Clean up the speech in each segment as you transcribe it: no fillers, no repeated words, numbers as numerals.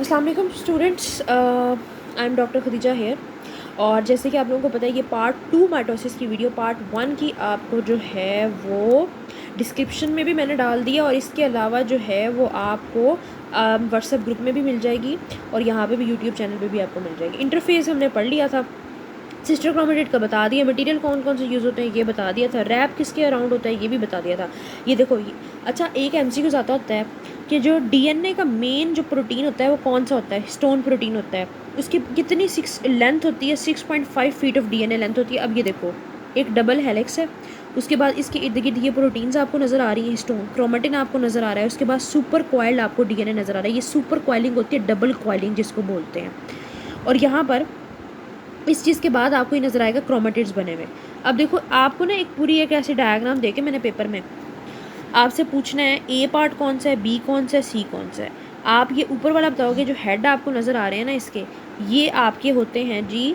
अस्सलाम वालेकुम students, I am doctor Khadija here. और जैसे कि आप लोगों को पता है ये पार्ट 2 माइटोसिस की वीडियो पार्ट 1 की आपको जो है वो डिस्क्रिप्शन में भी मैंने डाल दिया और इसके अलावा जो है वो आपको व्हाट्सएप ग्रुप में भी मिल जाएगी और यहाँ पे भी यूट्यूब चैनल पे भी आपको मिल जाएगी। इंटरफेस हमने पढ़ लिया था, सिस्टर क्रोमेटिड का बता दिया, मटेरियल कौन कौन से यूज़ होते हैं ये बता दिया था, रैप किसके अराउंड होता है ये भी बता दिया था। ये देखो ये अच्छा एक एमसीक्यू आता होता है कि जो डीएनए का मेन जो प्रोटीन होता है वो कौन सा होता है, हिस्टोन प्रोटीन होता है। उसकी कितनी लेंथ होती है, 6.5 फीट ऑफ डीएनए लेंथ होती है। अब ये देखो एक डबल हेलिक्स है, उसके बाद इसके इर्द गिर्द ये प्रोटीन्स आपको नज़र आ रही है, हिस्टोन क्रोमेटिन आपको नज़र आ रहा है, उसके बाद सुपर क्वाइल्ड आपको डीएनए नज़र आ रहा है। ये सुपर क्वाइलिंग होती है, डबल क्वाइलिंग जिसको बोलते हैं। और यहाँ पर इस चीज़ के बाद आपको ये नज़र आएगा क्रोमेटिड्स बने हुए। अब देखो आपको ना एक पूरी एक ऐसी डायग्राम देके मैंने पेपर में आपसे पूछना है ए पार्ट कौन सा है, बी कौन सा है, सी कौन सा है। आप ये ऊपर वाला बताओगे, जो हेड आपको नज़र आ रहे हैं ना इसके, ये आपके होते हैं जी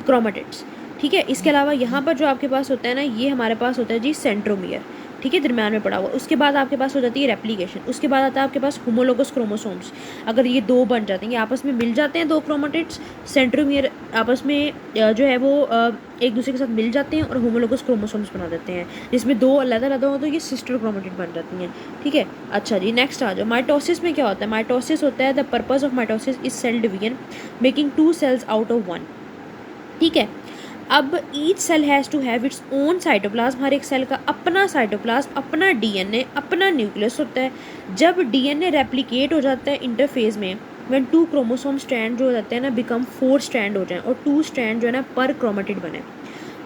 क्रोमेटिड्स। ठीक है, इसके अलावा यहाँ पर जो आपके पास होता है ना, ये हमारे पास होता है जी सेंट्रोमियर। ठीक है, दरम्यान में पड़ा हुआ। उसके बाद आपके पास हो जाती है रेप्लिकेशन। उसके बाद आता है आपके पास होमोलोगस क्रोमोसोम्स। अगर ये दो बन जाते हैं, ये आपस में मिल जाते हैं, दो क्रोमेटिड्स सेंट्रोमियर आपस में जो है वो एक दूसरे के साथ मिल जाते हैं और होमोलोगस क्रोमोसोम्स बना देते हैं, जिसमें दो अलग अलग हो तो ये सिस्टर क्रोमेटिड बन जाती हैं। ठीक है, अच्छा जी नेक्स्ट आ जाओ। माइटोसिस में क्या होता है? माइटोसिस होता है the purpose of mitosis is cell division making 2 cells out of 1। ठीक है, अब each cell has to have its own cytoplasm. हर एक सेल का अपना साइटोप्लाज्म, अपना डीएनए, अपना न्यूक्लियस होता है। जब डीएनए रेप्लिकेट हो जाता है इंटरफेज में, व्हेन 2 क्रोमोसोम स्ट्रैंड जो हो जाते हैं ना बिकम 4 स्ट्रैंड हो जाएं और 2 स्ट्रैंड जो है ना पर क्रोमेटिड बने।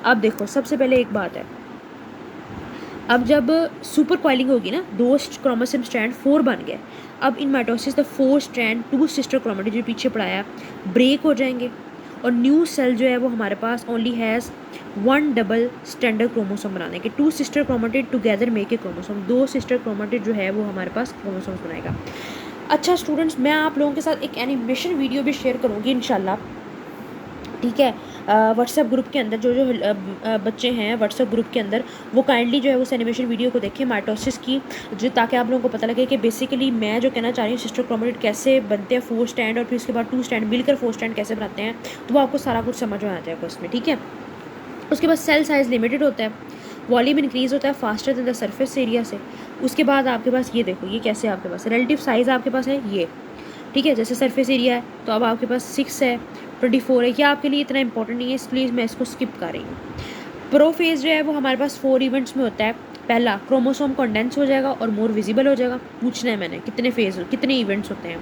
अब देखो सबसे पहले एक बात है, अब जब सुपर क्वाइलिंग होगी ना, 2 क्रोमोसोम स्ट्रैंड 4 बन गए। अब इन mitosis the 4 strand 2 sister chromatid जो पीछे पढ़ाया ब्रेक हो जाएंगे और न्यू सेल जो है वो हमारे पास only has 1 double standard chromosome बनाने के। 2 sister chromatid together make a chromosome. 2 sister chromatid जो है वो हमारे पास क्रोमोसोम्स बनाएगा। अच्छा स्टूडेंट्स, मैं आप लोगों के साथ एक एनिमेशन वीडियो भी शेयर करूँगी इंशाल्लाह। ठीक है, व्हाट्सएप ग्रुप के अंदर जो जो बच्चे हैं व्हाट्सएप ग्रुप के अंदर, वो काइंडली जो है उस एनिमेशन वीडियो को देखें माइटोसिस की, जो ताकि आप लोगों को पता लगे कि बेसिकली मैं जो कहना चाह रही हूँ सिस्टर क्रोमेटिड कैसे बनते हैं 4 स्टैंड और फिर उसके बाद 2 स्टैंड मिलकर 4 स्टैंड कैसे बनाते हैं, तो वो आपको सारा कुछ समझ में आ जाएगा उसमें। ठीक है, उसके बाद सेल साइज़ लिमिटेड होता है, वॉल्यूम इंक्रीज़ होता है faster than the surface area से। उसके बाद आपके पास ये देखो, ये कैसे आपके पास रिलेटिव साइज़ आपके पास है ये। ठीक है, जैसे सरफेस एरिया है तो अब आपके पास 6 है, 24 है। ये आपके लिए इतना इंपॉर्टेंट नहीं है, इसलिए मैं इसको स्किप कर रही हूँ। प्रोफेज जो है वो हमारे पास 4 इवेंट्स में होता है। पहला, क्रोमोसोम कंडेंस हो जाएगा और मोर विजिबल हो जाएगा। पूछना है मैंने कितने फेज, कितने इवेंट्स होते हैं।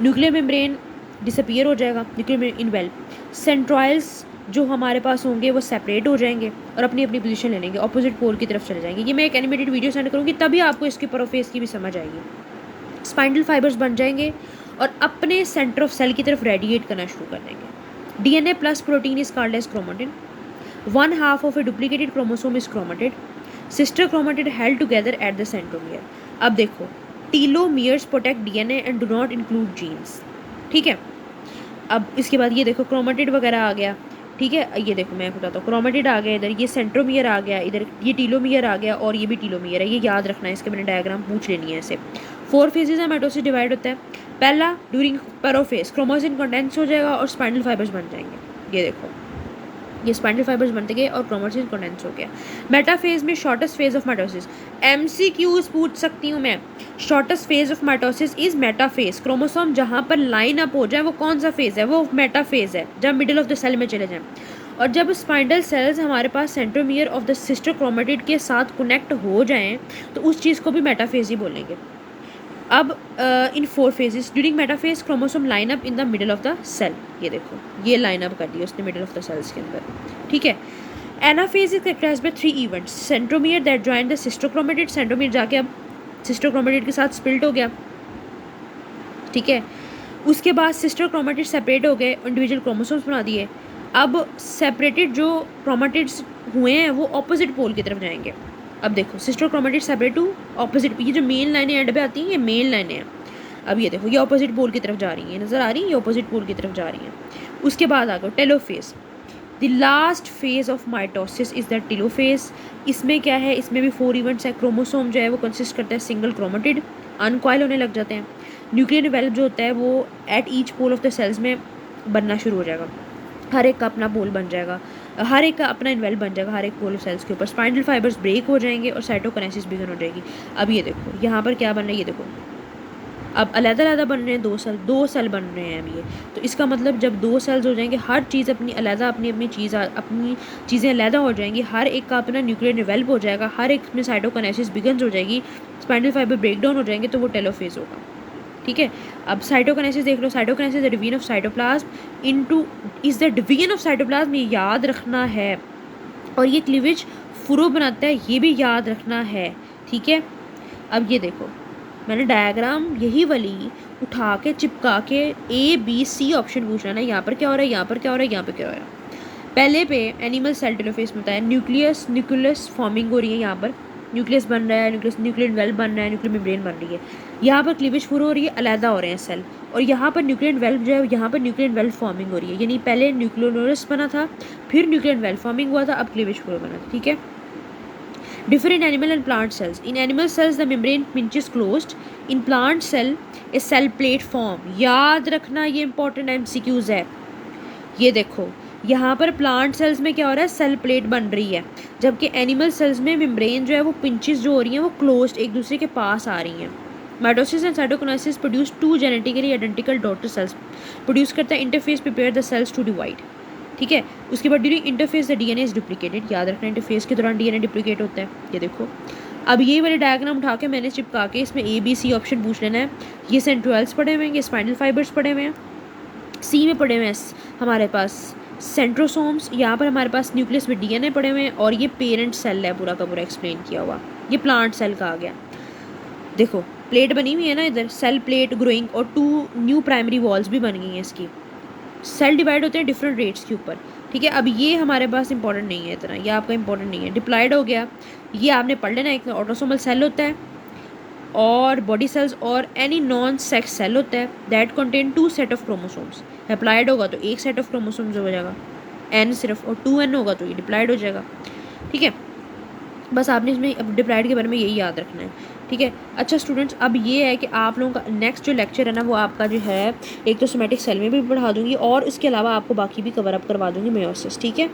न्यूक्लियर मेम्ब्रेन डिसअपियर हो जाएगा, न्यूक्लियर इनवेल्प। सेंट्रॉयल्स जो हमारे पास होंगे वो सेपरेट हो जाएंगे और अपनी अपनी पोजीशन ले लेंगे, ऑपोजिट पोल की तरफ चले जाएंगे। ये मैं एक एनिमेटेड वीडियो सेंड करूँगी, तभी आपको इसकी प्रोफेज की भी समझ आएगी। स्पाइंडल फाइबर्स बन जाएंगे और अपने सेंटर ऑफ सेल की तरफ रेडिएट करना शुरू कर देंगे। DNA plus protein is called as chromatin. 1/2 of a duplicated chromosome is chromatid. Sister chromatid held together at the centromere. अब देखो, telomeres protect DNA and do not include genes. ठीक है, अब इसके बाद ये देखो क्रोमेटिड वगैरह आ गया। ठीक है, ये देखो मैं बताता हूँ, क्रोमेटिड आ गया इधर, ये सेंट्रोमियर आ गया इधर, ये टीलोमियर आ गया और ये भी टीलोमियर है। ये याद रखना है, इसके मैंने डायग्राम पूछ लेनी है ऐसे। 4 फेजेज है माइटोसिस डिवाइड होता है। पहला, ड्यूरिंग पेरोफेज क्रोमोसिन कंडेंस हो जाएगा और स्पाइंडल फाइबर्स बन जाएंगे। ये देखो, ये स्पाइंडल फाइबर्स बनते गए और क्रोमोसिन कंडेंस हो गया। मेटाफेज में shortest phase of mitosis, MCQs पूछ सकती हूँ मैं। Shortest phase of mitosis is metaphase. Chromosome जहाँ पर लाइन अप हो जाए वो कौन सा फेज है? वो मेटाफेज है, जब मिडिल ऑफ द सेल में चले जाएं। और जब स्पाइंडल सेल्स हमारे पास centromere of the sister chromatid के साथ कनेक्ट हो जाएं तो उस चीज़ को भी मेटाफेज ही बोलेंगे। अब इन 4 phases during metaphase chromosome line up in the middle of the cell. ये देखो, ये लाइन अप कर दिया उसने मिडल ऑफ द सेल्स के अंदर। ठीक है, anaphase is characterised by 3 events. Centromere that join the sister chromatid, centromere जाके अब सिस्टर क्रोमेटिड के साथ स्प्लिट हो गया। ठीक है, उसके बाद सिस्टर क्रोमेटिड सेपरेट हो गए, इंडिविजुअल क्रोमोसोम्स बना दिए। अब सेपरेटेड जो क्रोमेटिड्स हुए हैं वो ऑपोजिट पोल की तरफ जाएंगे। अब देखो, sister chromatid separate to opposite, ये जो मेन लाइनें एंड पे आती हैं ये मेन लाइनें हैं। अब ये देखो, ये ऑपोजिट पोल की तरफ जा रही हैं, नज़र आ रही हैं, ये ऑपोजिट पोल की तरफ जा रही हैं। उसके बाद आ गए telophase. The last phase of mitosis is the telophase. इसमें क्या है? इसमें भी 4 इवेंट्स है। क्रोमोसोम जो है वो कंसिस्ट करता है सिंगल क्रोमेटिड, अनकॉइल होने लग जाते हैं। न्यूक्लियर इन्वेल्व जो होता है वो at each pole of the cells में बनना शुरू हो जाएगा, हर एक का अपना पोल बन जाएगा, हर एक का अपना इन्वेल्व बन जाएगा हर एक पोल सेल्स के ऊपर। स्पाइनल फाइबर्स ब्रेक हो जाएंगे और साइटोकिनेसिस बिगिन हो जाएगी। अब ये देखो यहाँ पर क्या बन रहा है, ये देखो अब अलग-अलग बन रहे हैं, दो सेल बन रहे हैं अब ये। तो इसका मतलब जब दो सेल्स हो जाएंगे, हर चीज़ अपनी अलग अपनी चीज़ें अलग हो जाएंगी, हर एक का अपना न्यूक्लियर डेवलप हो जाएगा, हर एक में साइटोकिनेसिस बिगिन हो जाएगी, स्पाइनल फाइबर ब्रेकडाउन हो जाएंगे, तो वो टेलोफेज होगा। ठीक है, अब साइटोकिनेसिस देख लो, cytokinesis the division of cytoplasm into is the division of cytoplasm, ये याद रखना है। और ये क्लीवेज फुरो बनाता है, ये भी याद रखना है। ठीक है, अब ये देखो मैंने डायग्राम यही वाली उठा के चिपका के ABC ऑप्शन पूछ रहा है ना, यहाँ पर क्या हो रहा है, यहाँ पर क्या हो रहा है, यहाँ पर क्या हो रहा है। पहले पे एनिमल सेल टेलोफेज में बताया, न्यूक्लियस फॉर्मिंग हो रही है, यहाँ पर न्यूक्लियस बन रहा है, न्यूक्लियर वेल बन रहा है, न्यूक्लियर मेम्ब्रेन बन रही है। यहाँ पर क्लीवेज फुरो हो रही है, अलग हो रहे हैं सेल। और यहाँ पर न्यूक्लियर वेल्व जो है, यहाँ पर न्यूक्लियर वेल्व फॉर्मिंग हो रही है, यानी पहले न्यूक्लियोलस बना था, फिर न्यूक्लियर वेल्व फॉर्मिंग हुआ था, अब क्लीवेज फुरो बना था। ठीक है, different animal and plant cells. In animal cells the membrane pinches closed. In plant cell a cell plate form. याद रखना, ये इंपॉर्टेंट MCQs है। ये देखो यहाँ पर प्लांट सेल्स में क्या हो रहा है, सेल प्लेट बन रही है, जबकि एनिमल सेल्स में मेम्ब्रेन जो है वो पिंचेस जो हो रही हैं वो क्लोज्ड एक दूसरे के पास आ रही हैं। Mitosis and cytokinesis produce two genetically identical daughter cells, produce करता है interphase prepare the cells to divide. ठीक है, उसके बाद during interphase the DNA is duplicated, याद रखना इंटरफेस के दौरान DNA डुप्लीकेट होता है। ये देखो अब ये वाले डायग्राम उठा के मैंने चिपका के इसमें ABC ऑप्शन पूछ लेना है। ये सेंट्रोइड्स पड़े हुए हैं, ये स्पाइनल फाइबर्स पड़े हुए हैं, C में पड़े हुए हैं हमारे पास सेंट्रोसोम्स, यहाँ पर हमारे पास न्यूक्लियस में DNA पड़े हुए हैं, और ये पेरेंट सेल है पूरा का पूरा एक्सप्लेन किया हुआ, ये प्लांट सेल का आ गया। देखो प्लेट बनी हुई है ना इधर, सेल प्लेट ग्रोइंग, और 2 न्यू प्राइमरी वॉल्स भी बन गई हैं इसकी। सेल डिवाइड होते हैं डिफरेंट रेट्स के ऊपर। ठीक है, अब ये हमारे पास इंपॉर्टेंट नहीं है इतना, ये आपका इंपॉर्टेंट नहीं है। डिप्लॉयड हो गया, ये आपने पढ़ लेना, एक ऑटोसोमल सेल होता है और बॉडी सेल्स और एनी नॉन सेक्स सेल होता है that contain 2 set of chromosomes. Haploid होगा तो एक सेट ऑफ क्रोमोसोम्स हो जाएगा N सिर्फ, और 2N होगा तो ये डिप्लॉयड हो जाएगा। ठीक है, बस आपने इसमें डिप्लॉयड के बारे में यही याद रखना है। ठीक है, अच्छा स्टूडेंट्स, अब ये है कि आप लोगों का नेक्स्ट जो लेक्चर है ना वो आपका जो है, एक तो सोमैटिक सेल में भी पढ़ा दूंगी और इसके अलावा आपको बाकी भी कवर अप करवा दूंगी मेयोसिस। ठीक है।